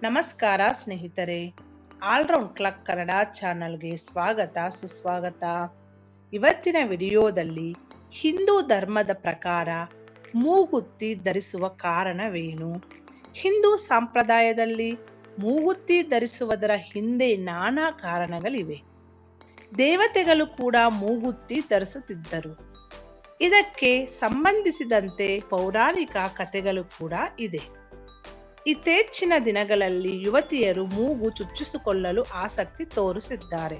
ನಮಸ್ಕಾರ ಸ್ನೇಹಿತರೆ, ಆಲ್ರೌಂಡ್ ಕ್ಲಕ್ ಕನ್ನಡ ಚಾನಲ್ಗೆ ಸ್ವಾಗತ ಸುಸ್ವಾಗತ. ಇವತ್ತಿನ ವಿಡಿಯೋದಲ್ಲಿ ಹಿಂದೂ ಧರ್ಮದ ಪ್ರಕಾರ ಮೂಗುತ್ತಿ ಧರಿಸುವ ಕಾರಣವೇನು, ಹಿಂದೂ ಸಂಪ್ರದಾಯದಲ್ಲಿ ಮೂಗುತ್ತಿ ಧರಿಸುವುದರ ಹಿಂದೆ ನಾನಾ ಕಾರಣಗಳಿವೆ. ದೇವತೆಗಳು ಕೂಡ ಮೂಗುತ್ತಿ ಧರಿಸುತ್ತಿದ್ದರು. ಇದಕ್ಕೆ ಸಂಬಂಧಿಸಿದಂತೆ ಪೌರಾಣಿಕ ಕಥೆಗಳು ಕೂಡ ಇದೆ. ಇತ್ತೀಚಿನ ದಿನಗಳಲ್ಲಿ ಯುವತಿಯರು ಮೂಗು ಚುಚ್ಚಿಸಿಕೊಳ್ಳಲು ಆಸಕ್ತಿ ತೋರಿಸಿದ್ದಾರೆ.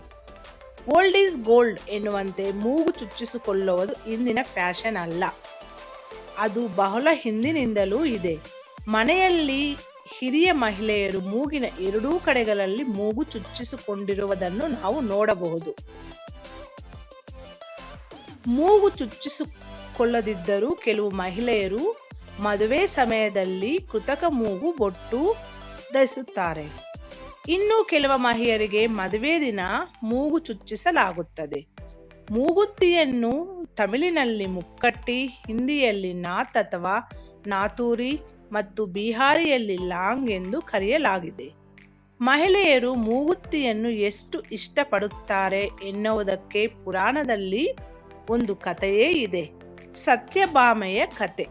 ಓಲ್ಡ್ ಈಸ್ ಗೋಲ್ಡ್ ಎನ್ನುವಂತೆ ಮೂಗು ಚುಚ್ಚಿಸಿಕೊಳ್ಳುವುದು ಇಂದಿನ ಫ್ಯಾಷನ್ ಅಲ್ಲ, ಅದು ಬಹಳ ಹಿಂದಿನಿಂದಲೂ ಇದೆ. ಮನೆಯಲ್ಲಿ ಹಿರಿಯ ಮಹಿಳೆಯರು ಮೂಗಿನ ಎರಡೂ ಕಡೆಗಳಲ್ಲಿ ಮೂಗು ಚುಚ್ಚಿಸಿಕೊಂಡಿರುವುದನ್ನು ನಾವು ನೋಡಬಹುದು. ಮೂಗು ಚುಚ್ಚಿಸಿಕೊಳ್ಳದಿದ್ದರೂ ಕೆಲವು ಮಹಿಳೆಯರು ಮದುವೆ ಸಮಯದಲ್ಲಿ ಕೃತಕ ಮೂಗು ಬೊಟ್ಟು ಧರಿಸುತ್ತಾರೆ. ಇನ್ನು ಕೆಲವು ಮಹಿಳೆಯರಿಗೆ ಮದುವೆ ದಿನ ಮೂಗು ಚುಚ್ಚಿಸಲಾಗುತ್ತದೆ. ಮೂಗುತ್ತಿಯನ್ನು ತಮಿಳಿನಲ್ಲಿ ಮುಕ್ಕಟ್ಟಿ, ಹಿಂದಿಯಲ್ಲಿ ನಾತ್ ಅಥವಾ ನಾತೂರಿ ಮತ್ತು ಬಿಹಾರಿಯಲ್ಲಿ ಲಾಂಗ್ ಎಂದು ಕರೆಯಲಾಗಿದೆ. ಮಹಿಳೆಯರು ಮೂಗುತ್ತಿಯನ್ನು ಎಷ್ಟು ಇಷ್ಟಪಡುತ್ತಾರೆ ಎನ್ನುವುದಕ್ಕೆ ಪುರಾಣದಲ್ಲಿ ಒಂದು ಕಥೆಯೇ ಇದೆ. ಸತ್ಯಭಾಮೆಯ ಕಥೆ.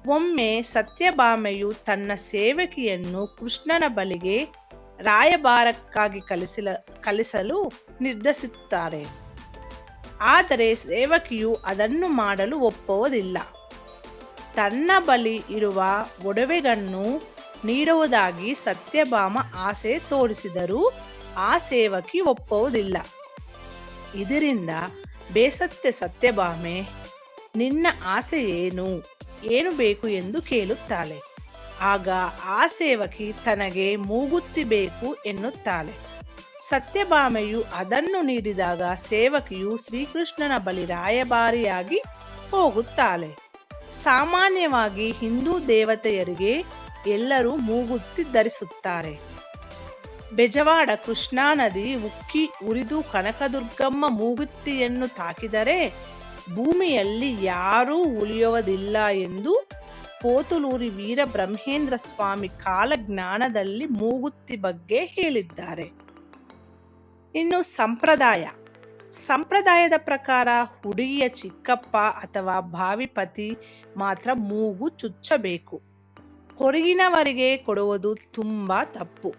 ಒಮ್ಮೆ ಸತ್ಯಭಾಮೆಯು ತನ್ನ ಸೇವಕಿಯನ್ನು ಕೃಷ್ಣನ ಬಳಿಗೆ ರಾಯಭಾರಕ್ಕಾಗಿ ಕಳಿಸಲು ನಿರ್ಧರಿಸುತ್ತಾರೆ. ಆದರೆ ಸೇವಕಿಯು ಅದನ್ನು ಮಾಡಲು ಒಪ್ಪುವುದಿಲ್ಲ. ತನ್ನ ಬಳಿ ಇರುವ ಒಡವೆಗಳನ್ನು ನೀಡುವುದಾಗಿ ಸತ್ಯಭಾಮ ಆಸೆ ತೋರಿಸಿದರೂ ಆ ಸೇವಕಿ ಒಪ್ಪುವುದಿಲ್ಲ. ಇದರಿಂದ ಬೇಸತ್ತ ಸತ್ಯಭಾಮೆ, ನಿನ್ನ ಆಸೆ ಏನು ಬೇಕು ಎಂದು ಕೇಳುತ್ತಾಳೆ. ಆಗ ಆ ಸೇವಕಿ ತನಗೆ ಮೂಗುತ್ತಿ ಬೇಕು ಎನ್ನುತ್ತಾಳೆ. ಸತ್ಯಭಾಮೆಯು ಅದನ್ನು ನೀಡಿದಾಗ ಸೇವಕಿಯು ಶ್ರೀಕೃಷ್ಣನ ಬಳಿ ರಾಯಭಾರಿಯಾಗಿ ಹೋಗುತ್ತಾಳೆ. ಸಾಮಾನ್ಯವಾಗಿ ಹಿಂದೂ ದೇವತೆಯರಿಗೆ ಎಲ್ಲರೂ ಮೂಗುತ್ತಿ ಧರಿಸುತ್ತಾರೆ. ಬೆಜವಾಡ ಕೃಷ್ಣಾ ನದಿ ಉಕ್ಕಿ ಉರಿದು ಕನಕದುರ್ಗಮ್ಮ ಮೂಗುತ್ತಿಯನ್ನು ತಾಕಿದರೆ ಭೂಮಿಯಲ್ಲಿ ಯಾರೂ ಉಳಿಯುವುದಿಲ್ಲ ಎಂದು ಪೋತುಲೂರಿ ವೀರಬ್ರಹ್ಮೇಂದ್ರ ಸ್ವಾಮಿ ಕಾಲಜ್ಞಾನದಲ್ಲಿ ಮೂಗುತ್ತಿ ಬಗ್ಗೆ ಹೇಳಿದ್ದಾರೆ. ಇನ್ನು ಸಂಪ್ರದಾಯದ ಪ್ರಕಾರ ಹುಡುಗಿಯ ಚಿಕ್ಕಪ್ಪ ಅಥವಾ ಭಾವಿ ಪತಿ ಮಾತ್ರ ಮೂಗು ಚುಚ್ಚಬೇಕು. ಹೊರಗಿನವರಿಗೆ ಕೊಡುವುದು ತುಂಬಾ ತಪ್ಪು.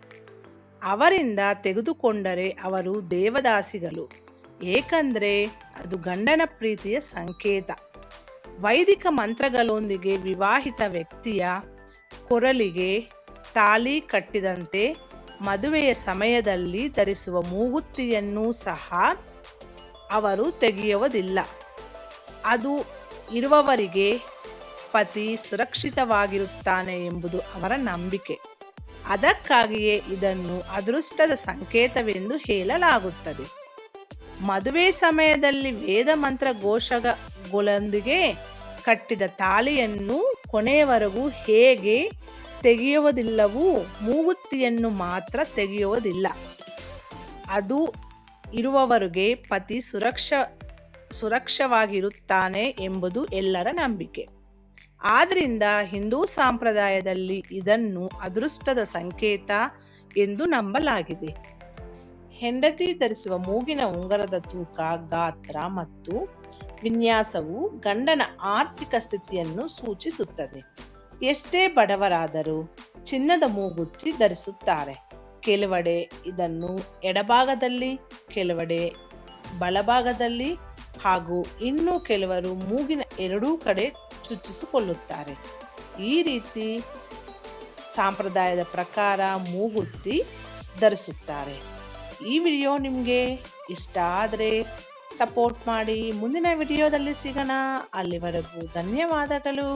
ಅವರಿಂದ ತೆಗೆದುಕೊಂಡರೆ ಅವರು ದೇವದಾಸಿಗಳು, ಏಕೆಂದರೆ ಅದು ಗಂಡನ ಪ್ರೀತಿಯ ಸಂಕೇತ. ವೈದಿಕ ಮಂತ್ರಗಳೊಂದಿಗೆ ವಿವಾಹಿತ ವ್ಯಕ್ತಿಯ ಕೊರಳಿಗೆ ತಾಳಿ ಕಟ್ಟಿದಂತೆ ಮದುವೆಯ ಸಮಯದಲ್ಲಿ ಧರಿಸುವ ಮೂಗುತ್ತಿಯನ್ನು ಸಹ ಅವರು ತೆಗೆಯುವುದಿಲ್ಲ. ಅದು ಇರುವವರೆಗೆ ಪತಿ ಸುರಕ್ಷಿತವಾಗಿರುತ್ತಾನೆ ಎಂಬುದು ಅವರ ನಂಬಿಕೆ. ಅದಕ್ಕಾಗಿಯೇ ಇದನ್ನು ಅದೃಷ್ಟದ ಸಂಕೇತವೆಂದು ಹೇಳಲಾಗುತ್ತದೆ. ಮದುವೆ ಸಮಯದಲ್ಲಿ ವೇದ ಮಂತ್ರ ಘೋಷಗಳೊಂದಿಗೆ ಕಟ್ಟಿದ ತಾಳಿಯನ್ನು ಕೊನೆಯವರೆಗೂ ಹೇಗೆ ತೆಗೆಯುವುದಿಲ್ಲವೂ ಮೂಗುತ್ತಿಯನ್ನು ಮಾತ್ರ ತೆಗೆಯುವುದಿಲ್ಲ. ಅದು ಇರುವವರೆಗೆ ಪತಿ ಸುರಕ್ಷವಾಗಿರುತ್ತಾನೆ ಎಂಬುದು ಎಲ್ಲರ ನಂಬಿಕೆ. ಆದ್ದರಿಂದ ಹಿಂದೂ ಸಂಪ್ರದಾಯದಲ್ಲಿ ಇದನ್ನು ಅದೃಷ್ಟದ ಸಂಕೇತ ಎಂದು ನಂಬಲಾಗಿದೆ. ಹೆಂಡತಿ ಧರಿಸುವ ಮೂಗಿನ ಉಂಗುರದ ತೂಕ, ಗಾತ್ರ ಮತ್ತು ವಿನ್ಯಾಸವು ಗಂಡನ ಆರ್ಥಿಕ ಸ್ಥಿತಿಯನ್ನು ಸೂಚಿಸುತ್ತದೆ. ಎಷ್ಟೇ ಬಡವರಾದರೂ ಚಿನ್ನದ ಮೂಗುತ್ತಿ ಧರಿಸುತ್ತಾರೆ. ಕೆಲವೆಡೆ ಇದನ್ನು ಎಡಭಾಗದಲ್ಲಿ, ಕೆಲವೆಡೆ ಬಲಭಾಗದಲ್ಲಿ ಹಾಗೂ ಇನ್ನು ಕೆಲವರು ಮೂಗಿನ ಎರಡೂ ಕಡೆ ಚುಚ್ಚಿಸಿಕೊಳ್ಳುತ್ತಾರೆ. ಈ ರೀತಿ ಸಂಪ್ರದಾಯದ ಪ್ರಕಾರ ಮೂಗುತ್ತಿ ಧರಿಸುತ್ತಾರೆ. ಈ ವಿಡಿಯೋ ನಿಮಗೆ ಇಷ್ಟ ಆದರೆ ಸಪೋರ್ಟ್ ಮಾಡಿ. ಮುಂದಿನ ವಿಡಿಯೋದಲ್ಲಿ ಸಿಗೋಣ. ಅಲ್ಲಿವರೆಗೂ ಧನ್ಯವಾದಗಳು.